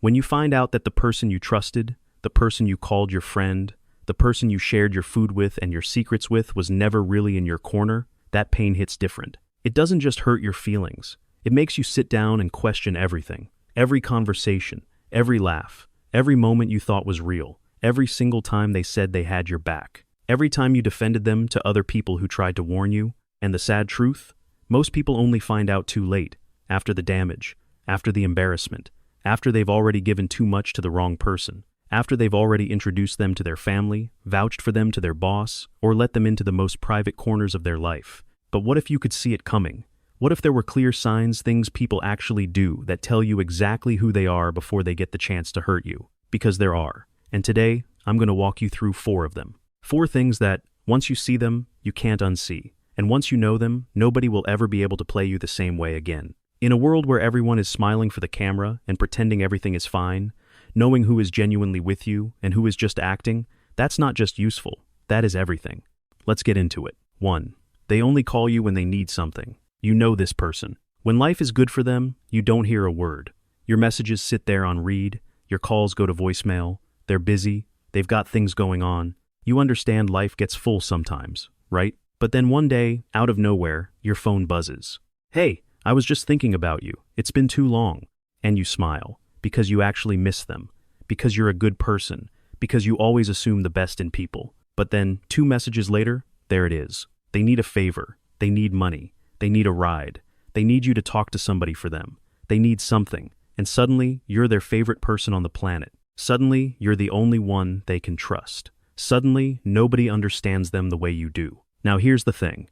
When you find out that the person you trusted, the person you called your friend, the person you shared your food with and your secrets with was never really in your corner, that pain hits different. It doesn't just hurt your feelings. It makes you sit down and question everything. Every conversation, every laugh, every moment you thought was real, every single time they said they had your back, every time you defended them to other people who tried to warn you. And the sad truth? Most people only find out too late, after the damage, after the embarrassment, after they've already given too much to the wrong person, after they've already introduced them to their family, vouched for them to their boss, or let them into the most private corners of their life. But what if you could see it coming? What if there were clear signs, things people actually do that tell you exactly who they are before they get the chance to hurt you? Because there are. And today, I'm going to walk you through 4 of them. 4 things that, once you see them, you can't unsee. And once you know them, nobody will ever be able to play you the same way again. In a world where everyone is smiling for the camera and pretending everything is fine, knowing who is genuinely with you and who is just acting, that's not just useful, that is everything. Let's get into it. 1. They only call you when they need something. You know this person. When life is good for them, you don't hear a word. Your messages sit there on read, your calls go to voicemail, they're busy, they've got things going on. You understand life gets full sometimes, right? But then one day, out of nowhere, your phone buzzes. Hey, I was just thinking about you. It's been too long. And you smile, because you actually miss them, because you're a good person, because you always assume the best in people. But then, 2 messages later, there it is. They need a favor. They need money. They need a ride. They need you to talk to somebody for them. They need something. And suddenly, you're their favorite person on the planet. Suddenly, you're the only one they can trust. Suddenly, nobody understands them the way you do. Now here's the thing.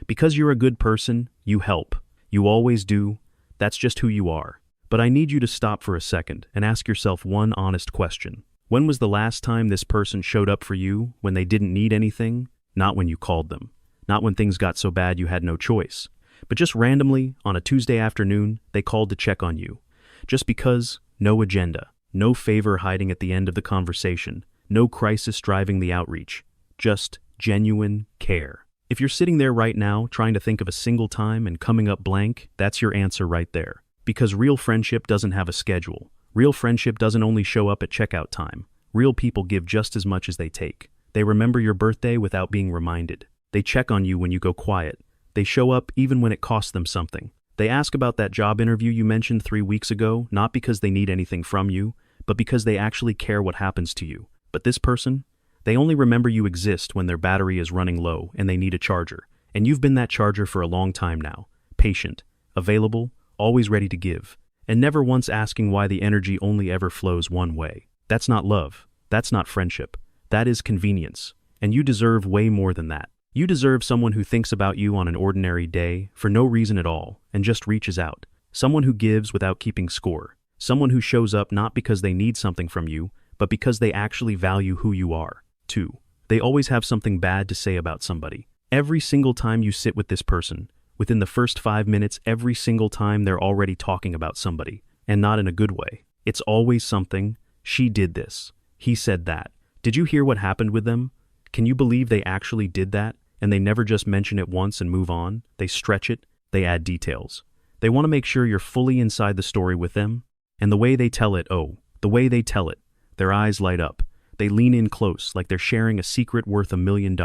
Because you're a good person, you help. You always do. That's just who you are. But I need you to stop for a second and ask yourself one honest question. When was the last time this person showed up for you when they didn't need anything? Not when you called them. Not when things got so bad you had no choice. But just randomly, on a Tuesday afternoon, they called to check on you. Just because, no agenda. No favor hiding at the end of the conversation. No crisis driving the outreach. Just genuine care. If you're sitting there right now trying to think of a single time and coming up blank, that's your answer right there. Because real friendship doesn't have a schedule. Real friendship doesn't only show up at checkout time. Real people give just as much as they take. They remember your birthday without being reminded. They check on you when you go quiet. They show up even when it costs them something. They ask about that job interview you mentioned 3 weeks ago, not because they need anything from you, but because they actually care what happens to you. But this person? They only remember you exist when their battery is running low and they need a charger. And you've been that charger for a long time now. Patient, available, always ready to give, and never once asking why the energy only ever flows one way. That's not love. That's not friendship. That is convenience. And you deserve way more than that. You deserve someone who thinks about you on an ordinary day for no reason at all and just reaches out. Someone who gives without keeping score. Someone who shows up not because they need something from you, but because they actually value who you are. 2. They always have something bad to say about somebody. Every single time you sit with this person, within the first 5 minutes, every single time they're already talking about somebody, and not in a good way. It's always something. She did this. He said that. Did you hear what happened with them? Can you believe they actually did that? And they never just mention it once and move on. They stretch it. They add details. They want to make sure you're fully inside the story with them. And the way they tell it, the way they tell it, their eyes light up. They lean in close like they're sharing a secret worth $1 million.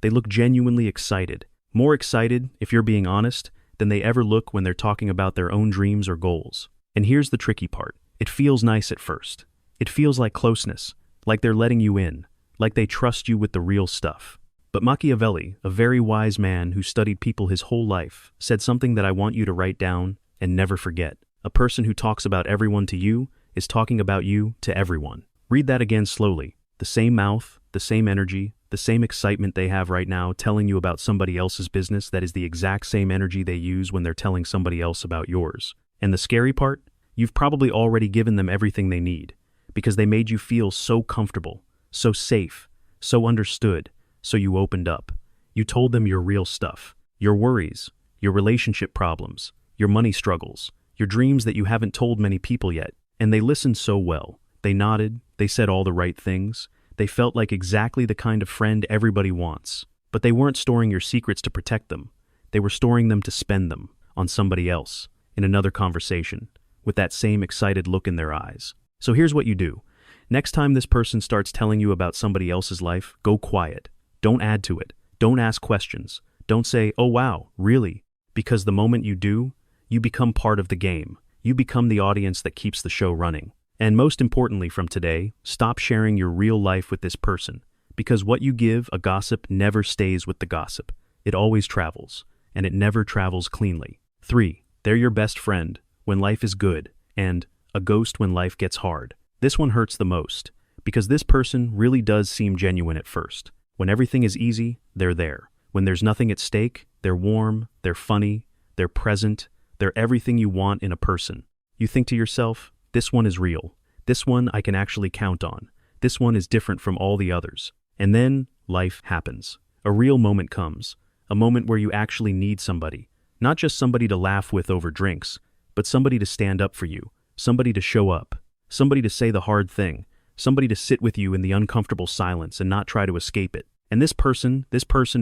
They look genuinely excited. More excited, if you're being honest, than they ever look when they're talking about their own dreams or goals. And here's the tricky part. It feels nice at first. It feels like closeness, like they're letting you in, like they trust you with the real stuff. But Machiavelli, a very wise man who studied people his whole life, said something that I want you to write down and never forget. A person who talks about everyone to you is talking about you to everyone. Read that again slowly. The same mouth, the same energy, the same excitement they have right now telling you about somebody else's business, that is the exact same energy they use when they're telling somebody else about yours. And the scary part? You've probably already given them everything they need, because they made you feel so comfortable, so safe, so understood, so you opened up. You told them your real stuff, your worries, your relationship problems, your money struggles, your dreams that you haven't told many people yet, and they listened so well. They nodded, they said all the right things, they felt like exactly the kind of friend everybody wants. But they weren't storing your secrets to protect them. They were storing them to spend them on somebody else, in another conversation, with that same excited look in their eyes. So here's what you do. Next time this person starts telling you about somebody else's life, go quiet. Don't add to it. Don't ask questions. Don't say, "Oh wow, really?" Because the moment you do, you become part of the game. You become the audience that keeps the show running. And most importantly from today, stop sharing your real life with this person. Because what you give a gossip never stays with the gossip. It always travels, and it never travels cleanly. 3. They're your best friend when life is good, and a ghost when life gets hard. This one hurts the most, because this person really does seem genuine at first. When everything is easy, they're there. When there's nothing at stake, they're warm, they're funny, they're present, they're everything you want in a person. You think to yourself, this one is real. This one I can actually count on. This one is different from all the others. And then life happens. A real moment comes. A moment where you actually need somebody. Not just somebody to laugh with over drinks, but somebody to stand up for you. Somebody to show up. Somebody to say the hard thing. Somebody to sit with you in the uncomfortable silence and not try to escape it. And this person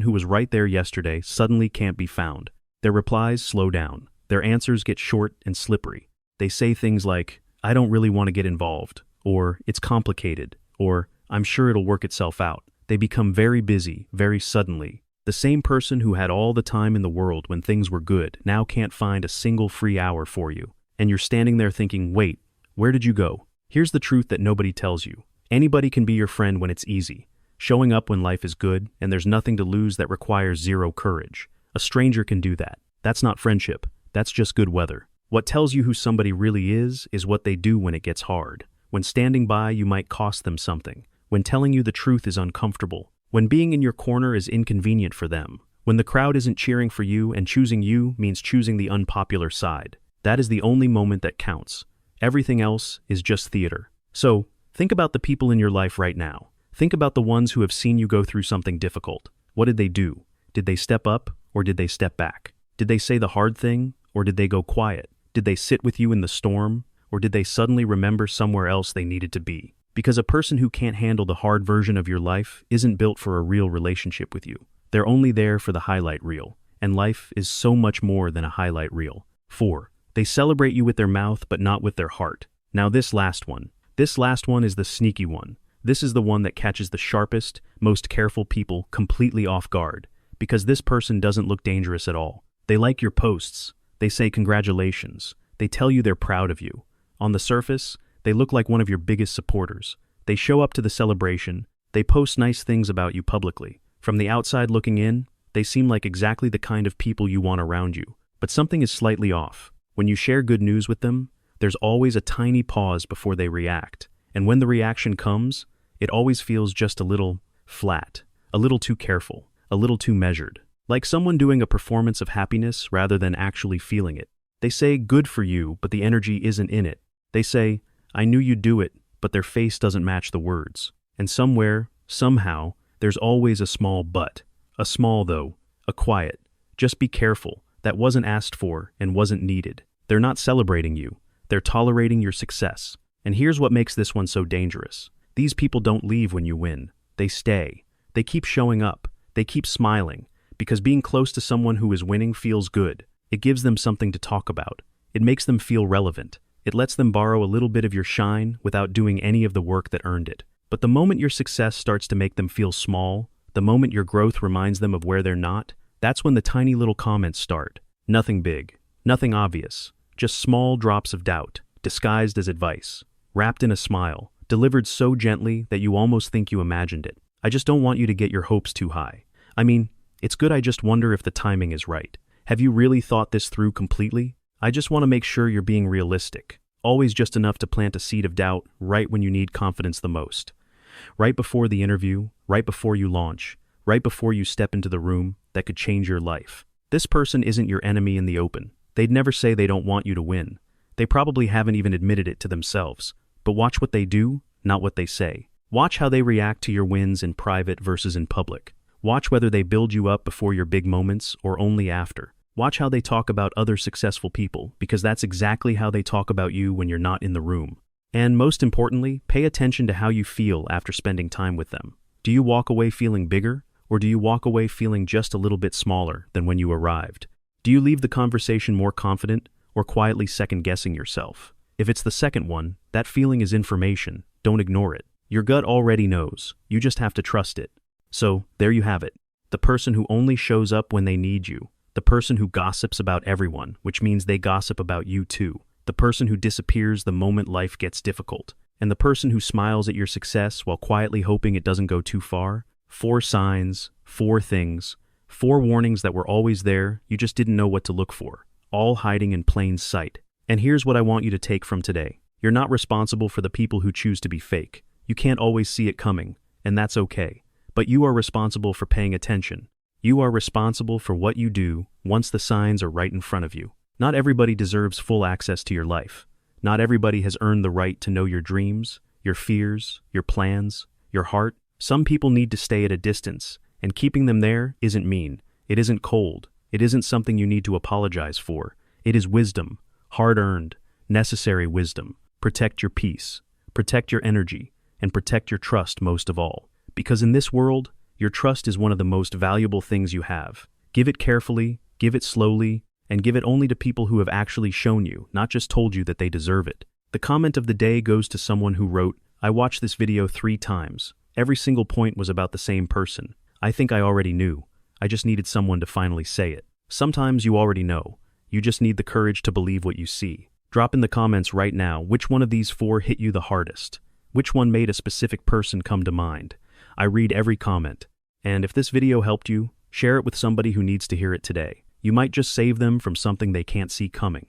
who was right there yesterday suddenly can't be found. Their replies slow down. Their answers get short and slippery. They say things like, "I don't really want to get involved," or "It's complicated," or "I'm sure it'll work itself out." They become very busy, very suddenly. The same person who had all the time in the world when things were good now can't find a single free hour for you. And you're standing there thinking, wait, where did you go? Here's the truth that nobody tells you. Anybody can be your friend when it's easy, showing up when life is good and there's nothing to lose that requires zero courage. A stranger can do that. That's not friendship. That's just good weather. What tells you who somebody really is what they do when it gets hard. When standing by you might cost them something. When telling you the truth is uncomfortable. When being in your corner is inconvenient for them. When the crowd isn't cheering for you and choosing you means choosing the unpopular side. That is the only moment that counts. Everything else is just theater. So, think about the people in your life right now. Think about the ones who have seen you go through something difficult. What did they do? Did they step up or did they step back? Did they say the hard thing or did they go quiet? Did they sit with you in the storm or did they suddenly remember somewhere else they needed to be? Because a person who can't handle the hard version of your life isn't built for a real relationship with you. They're only there for the highlight reel, and life is so much more than a highlight reel. 4. They celebrate you with their mouth but not with their heart. Now this last one is the sneaky one. This is the one that catches the sharpest, most careful people completely off guard, because this person doesn't look dangerous at all. They like your posts. They say congratulations. They tell you they're proud of you. On the surface, they look like one of your biggest supporters. They show up to the celebration. They post nice things about you publicly. From the outside looking in, they seem like exactly the kind of people you want around you. But something is slightly off. When you share good news with them, there's always a tiny pause before they react. And when the reaction comes, it always feels just a little flat, a little too careful, a little too measured. Like someone doing a performance of happiness rather than actually feeling it. They say good for you, but the energy isn't in it. They say, "I knew you'd do it," but their face doesn't match the words. And somewhere, somehow, there's always a small but. A small though, a quiet. Just be careful. That wasn't asked for and wasn't needed. They're not celebrating you. They're tolerating your success. And here's what makes this one so dangerous. These people don't leave when you win. They stay. They keep showing up. They keep smiling. Because being close to someone who is winning feels good. It gives them something to talk about. It makes them feel relevant. It lets them borrow a little bit of your shine without doing any of the work that earned it. But the moment your success starts to make them feel small, the moment your growth reminds them of where they're not, that's when the tiny little comments start. Nothing big, nothing obvious, just small drops of doubt, disguised as advice, wrapped in a smile, delivered so gently that you almost think you imagined it. I just don't want you to get your hopes too high. I mean, it's good, I just wonder if the timing is right. Have you really thought this through completely? I just want to make sure you're being realistic. Always just enough to plant a seed of doubt right when you need confidence the most. Right before the interview, right before you launch, right before you step into the room that could change your life. This person isn't your enemy in the open. They'd never say they don't want you to win. They probably haven't even admitted it to themselves. But watch what they do, not what they say. Watch how they react to your wins in private versus in public. Watch whether they build you up before your big moments or only after. Watch how they talk about other successful people, because that's exactly how they talk about you when you're not in the room. And most importantly, pay attention to how you feel after spending time with them. Do you walk away feeling bigger, or do you walk away feeling just a little bit smaller than when you arrived? Do you leave the conversation more confident, or quietly second-guessing yourself. If it's the second one, that feeling is information. Don't ignore it. Your gut already knows. You just have to trust it. So, there you have it. The person who only shows up when they need you. The person who gossips about everyone, which means they gossip about you too. The person who disappears the moment life gets difficult. And the person who smiles at your success while quietly hoping it doesn't go too far. 4 signs, 4 things, 4 warnings that were always there, you just didn't know what to look for. All hiding in plain sight. And here's what I want you to take from today. You're not responsible for the people who choose to be fake. You can't always see it coming, and that's okay. But you are responsible for paying attention. You are responsible for what you do once the signs are right in front of you. Not everybody deserves full access to your life. Not everybody has earned the right to know your dreams, your fears, your plans, your heart. Some people need to stay at a distance, and keeping them there isn't mean. It isn't cold. It isn't something you need to apologize for. It is wisdom, hard-earned, necessary wisdom. Protect your peace, protect your energy, and protect your trust most of all. Because in this world, your trust is one of the most valuable things you have. Give it carefully, give it slowly, and give it only to people who have actually shown you, not just told you that they deserve it. The comment of the day goes to someone who wrote, "I watched this video 3 times. Every single point was about the same person. I think I already knew. I just needed someone to finally say it." Sometimes you already know. You just need the courage to believe what you see. Drop in the comments right now which one of these 4 hit you the hardest. Which one made a specific person come to mind? I read every comment. And if this video helped you, share it with somebody who needs to hear it today. You might just save them from something they can't see coming.